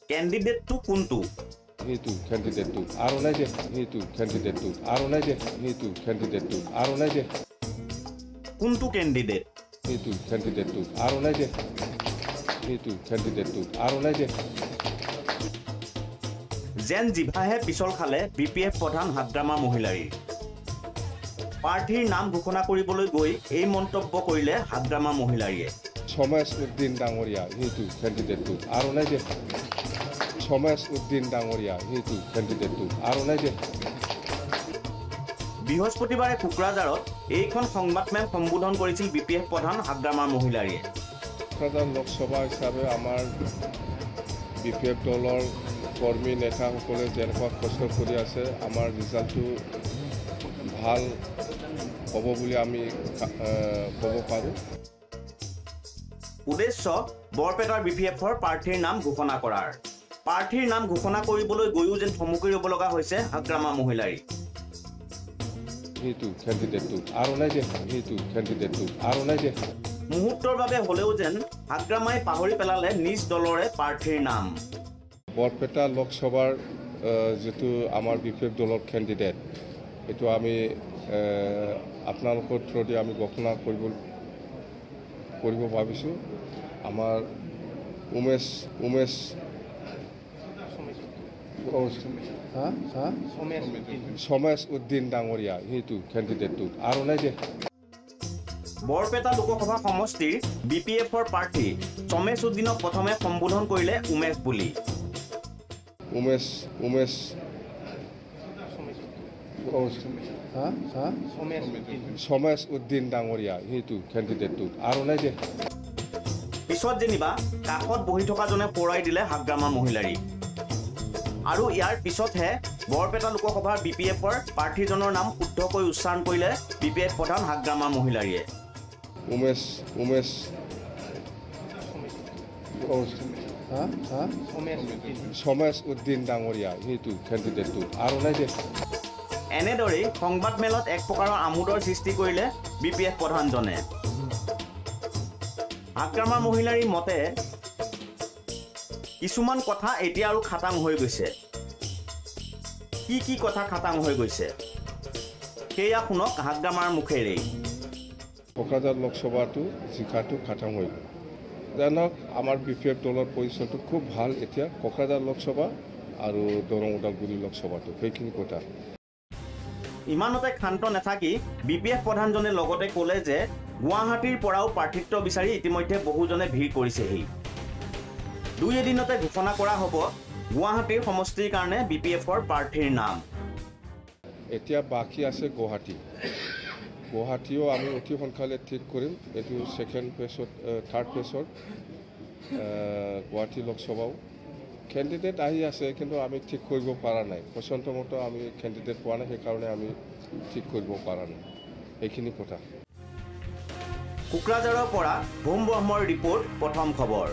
কেণ্ডিডেটটো কোনটো সেইটো ক্যান্ডিডেটটো আৰু নাই যে সেইটো ক্যান্ডিডেটটো আৰু নাই যে সেইটো ক্যান্ডিডেটটো আৰু নাই যে কোনটো কেণ্ডিডেট সেইটো ক্যান্ডিডেটটো আৰু নাই যে সেইটো ক্যান্ডিডেটটো আৰু নাই যে যেন জিভাহে পিছল খালে বিপিএফ প্ৰধান হাগ্ৰামা মহিলাৰী প্ৰাৰ্থীৰ নাম ঘোষণা কৰিবলৈ গৈ এই মন্তব্য কৰিলে হাগ্ৰামা মহিলাৰীয়ে সমাজ উদ্দিন ডাঙৰীয়া সেইটো ক্যান্ডিডেটটো আৰু নাই যে সমাজ উদ্দিন ডাঙৰীয়া সেইটো ক্যান্ডিডেটটো আৰু নাই যে বৃহস্পতিবাৰে কোকৰাঝাৰত এইখন সংবাদমেল সম্বোধন কৰিছিল বিপিএফ প্ৰধান হাগ্ৰামা মহিলাৰীয়ে কোকৰাঝাৰ লোকসভা হিচাপে আমাৰ বিপিএফ দলৰ কৰ্মী নেতাসকলে যেনেকুৱা কষ্ট কৰি আছে আমাৰ ৰিজাল্টটো ভাল হ'ব বুলি আমি ক'ব পাৰোঁ উদ্দেশ্য বৰপেটাৰ বিপিএফৰ প্ৰাৰ্থীৰ নাম ঘোষণা কৰাৰ প্ৰাৰ্থীৰ নাম ঘোষণা কৰিবলৈ গৈও যেন থমকি ৰ'ব লগা হৈছে হাগ্ৰামা মহিলাৰী সেইটো ক্যান্ডিডেটটো আৰু নাই যে সেইটো ক্যান্ডিডেটটো আৰু নাই যে মুহূৰ্তৰ বাবে হ'লেও যেন হাগ্ৰামাই পাহৰি পেলালে নিজ দলৰে প্ৰাৰ্থীৰ নাম বৰপেটা লোকসভাৰ যেটো আমাৰ বিপিএফ দলৰ ক্যান্ডিডেট এইটো আমি আপোনালোকৰ থ্ৰুদি আমি ঘোষণা কৰিব ভাবিছোঁ আমাৰ উমেশ সমাজ উদ্দিন ডাঙৰীয়া সেইটো ক্যান্ডিডেটটো আৰু নাই যে বৰপেটা লোকসভা সমষ্টিৰ বিপিএফৰ প্ৰাৰ্থী সমেশ উদ্দিনক প্ৰথমে সম্বোধন কৰিলে উমেশ বুলি উমেশ সমাজ উদ্দিন ডাঙৰীয়া সেইটো ক্যান্ডিডেটটো আৰু নাই যে পিছত যেনিবা কাষত বহি থকাজনে পৰাই দিলে হাগ্ৰামা মহিলাৰী আৰু ইয়াৰ পিছতহে বৰপেটা লোকসভাৰ বিপিএফৰ প্ৰাৰ্থীজনৰ নাম শুদ্ধকৈ উচ্চাৰণ কৰিলে বিপিএফ প্ৰধান হাগ্ৰামা মহিলাৰীয়ে সমাজ উদ্দিন ডাঙৰীয়া সেইটো ক্যান্ডিডেটটো আৰু নাই যে এনেদৰেই সংবাদমেলত এক প্ৰকাৰৰ আমোদৰ সৃষ্টি কৰিলে বিপিএফ প্ৰধানজনে হাগ্ৰামা মহিলাৰীৰ মতে কিছুমান কথা এতিয়া আৰু খাটাং হৈ গৈছে কি কথা খাটাং হৈ গৈছে সেয়া শুনক হাগ্ৰামাৰ মুখেৰেই কোকৰাঝাৰ লোকসভাটো জিকাটো খাটাং হৈ গ'ল জানক আমাৰ বিপিএফ দলৰ পজিশ্যনটো খুব ভাল এতিয়া কোকৰাঝাৰ লোকসভা আৰু দৰং ওদালগুৰি লোকসভাটো সেইখিনি কথা ইমানতে ক্ষান্ত নাথাকি বিপিএফ প্ৰধানজনে লগতে ক'লে যে গুৱাহাটীৰ পৰাও প্ৰাৰ্থিত্ব বিচাৰি ইতিমধ্যে বহুজনে ভিৰ কৰিছেহি 2 এদিনতে ঘোষণা কৰা হ'ব গুৱাহাটীৰ সমষ্টিৰ কাৰণে বিপিএফৰ প্ৰাৰ্থীৰ নাম এতিয়া বাকী আছে গুৱাহাটীও আমি অতি সোনকালে ঠিক কৰিম এইটো থাৰ্ড ফেজত গুৱাহাটী লোকসভাও কেণ্ডিডেট আহি আছে কিন্তু আমি ঠিক কৰিব পৰা নাই পচন্দমতো আমি কেণ্ডিডেট পোৱা নাই সেইকাৰণে আমি ঠিক কৰিব পৰা নাই এইখিনি কথা কোকৰাঝাৰৰ পৰা ভোম ব্ৰহ্মৰ ৰিপৰ্ট প্ৰথম খবৰ